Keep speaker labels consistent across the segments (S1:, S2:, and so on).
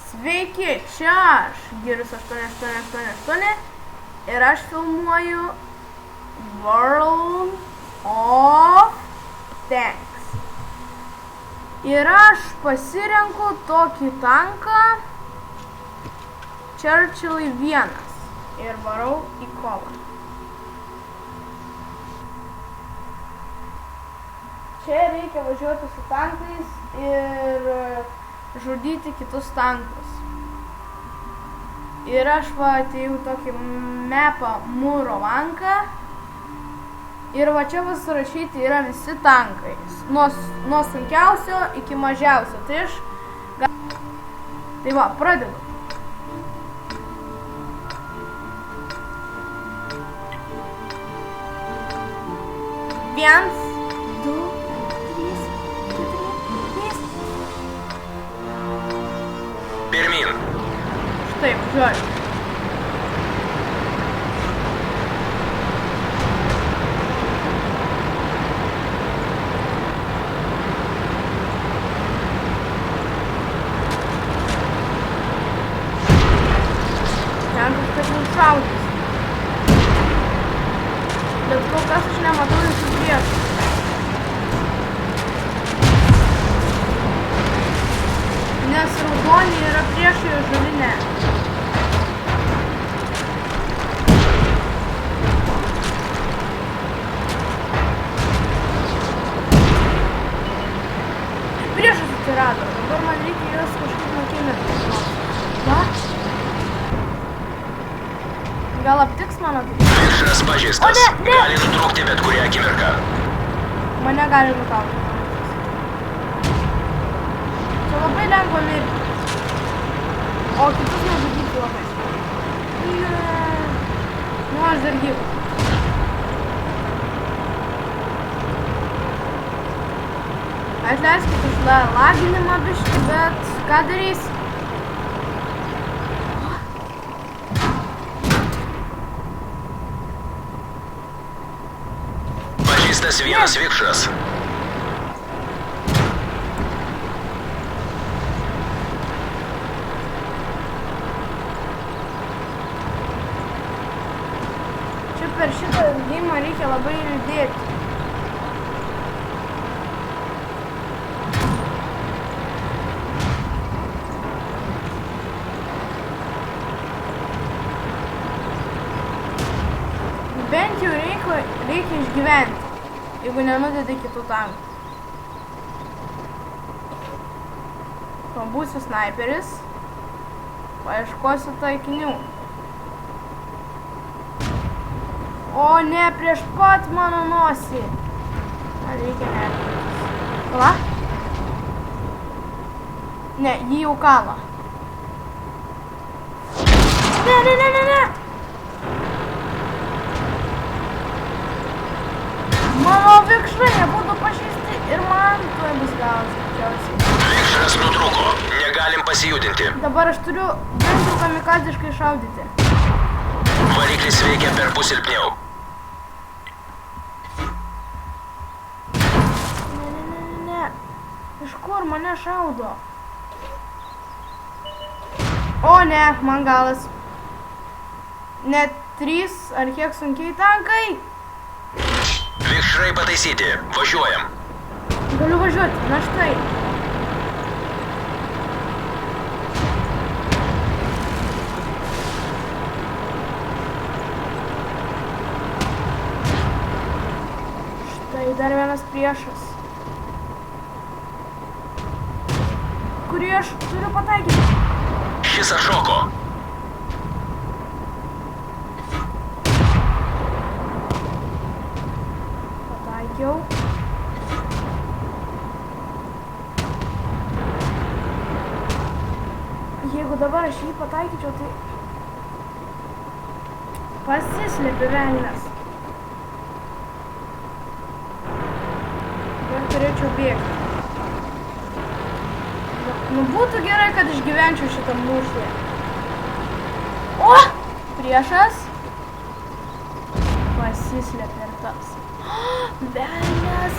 S1: Sveiki, čia aš, Girius 8888 ir aš filmuoju World of Tanks. Ir aš pasirenku tokį tanką Churchill 1 ir varau į kovą. Čia reikia važiuoti su tankais ir žudyti kitus tankus. Ir aš atėjau tokį mapą Murovanka. Ir va čia surašyti yra visi tankai. Nuo sunkiausio iki mažiausio. Tai va, pradedu. Viens, du, trys, keturi, trys.
S2: Pirmin.
S1: Štai, važiuoju. Ten kažkas nušaudys. Bet kol kas aš nematau jūsų priešų. Nes raudoni yra priešai, o žali ne. Priešas atsirado. Dabar man reikia juos kažkaip nukiminti. Va? Gal aptiks mano tai?
S2: Priešas pažeistas. Gali nutrūkti bet kurią akimirką.
S1: Mane gali nukauti. Čia labai lengva mirti. O kitus nužudyti labai. Nu, aš dar gyvas. Atleiskit už laginimą biškį, bet ką darys?
S2: Pažeistas vienas vikšras.
S1: Čia per šitą žaidimą reikia labai judėti. Bent jau reikia išgyventi, jeigu nenudedi kitų tankų. Pabūsiu snaiperis, paieškosiu taikinių. O ne, prieš pat mano nosį. Man reikia nervintis. Kala? Ne, jį jau kala. Ne. Mano vikšrai nebūtų pažeisti ir man tuoj bus galas greičiausiai.
S2: Vikšras nutrūko. Negalim pasijudinti.
S1: Dabar aš turiu bent jau kamikaziškai šaudyti.
S2: Variklis veikia perpus silpniau.
S1: Ne. Iš kur mane šaudo? O ne, man galas. Net 3 ar kiek sunkiai tankai.
S2: Vikšrai pataisyti. Važiuojam.
S1: Galiu važiuoti, na štai. Štai dar vienas priešas. Kurį aš turiu pataikyti?
S2: Šis atšoko.
S1: Pataikiau. Jeigu dabar aš jį pataikyčiau, tai pasislėpė velnias. Ir turėčiau bėgti. Nu būtų gerai, kad išgyvenčiau šitą mūšį. O! Priešas. Pasislėpė ir tas. Velnias!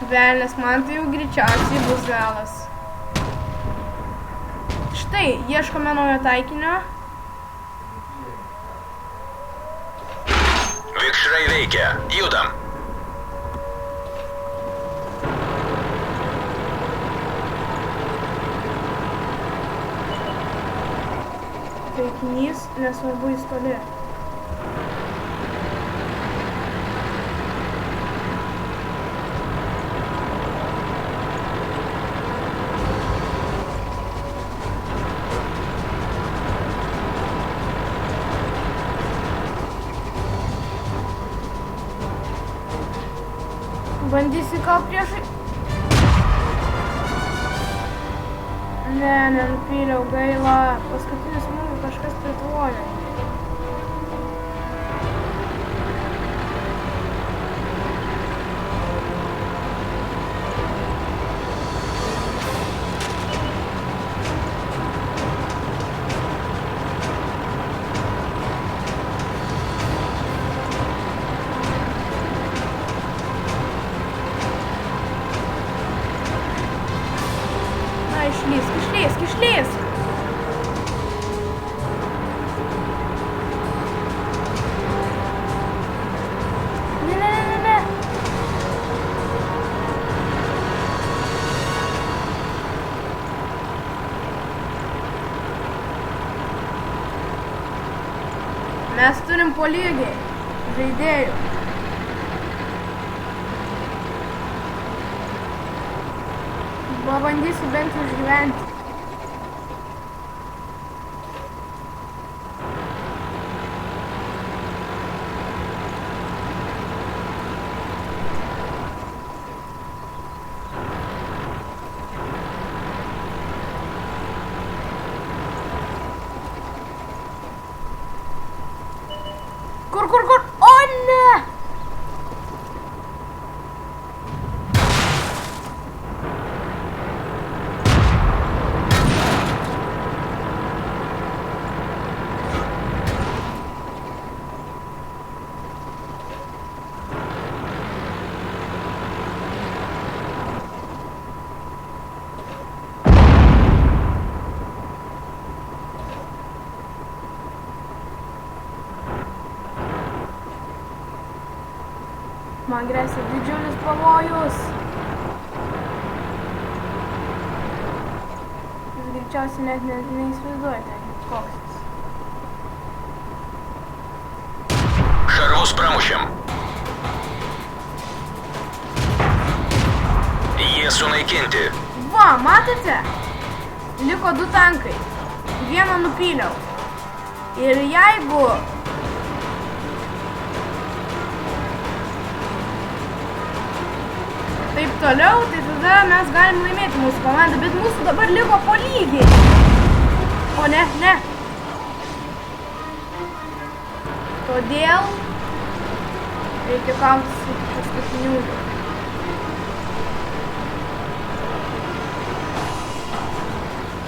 S1: Velnes, man tai jau greičiausiai bus galas. Štai, ieškome naujo taikinio.
S2: Vikšrai veikia. Judam.
S1: Taikinys, nesvarbu jis toli. Bandysi gal priešai. Ne, nenupyliau, gaila. Paskutinis smūgį kažkas pritvojo. Išlėsk. Ne. Mes turim po lygiai žaidėjų. Pabandysiu bent jau išgyventi. Kur? O ne! Man grėsia didžiulis pavojus. Jūs greičiausiai net neįsivaizduojate, koks jis.
S2: Šarvus pramušėm. Jie sunaikinti.
S1: Va, matote? Liko 2 tankai. Vieną nupyliau. Ir jeigu taip toliau, tai tada mes galim laimėti mūsų komandą, bet mūsų dabar liko po lygiai. O ne. Todėl reikia kautis iki paskutiniųjų.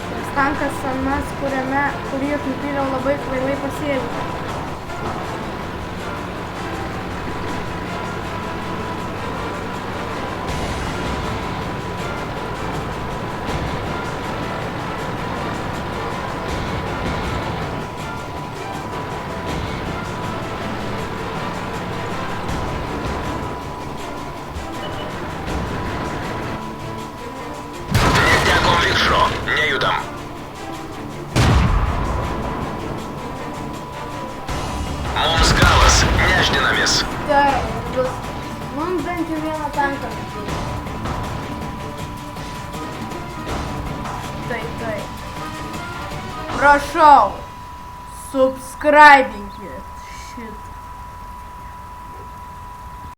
S1: Šis tankas anas, kurį aš nupyliau, labai kvailai pasielgė.
S2: Nejudam. Mums galas, nešdinamės.
S1: Taip, mums bent jau vieną tanką. Taip. Prašau, subscribinkit.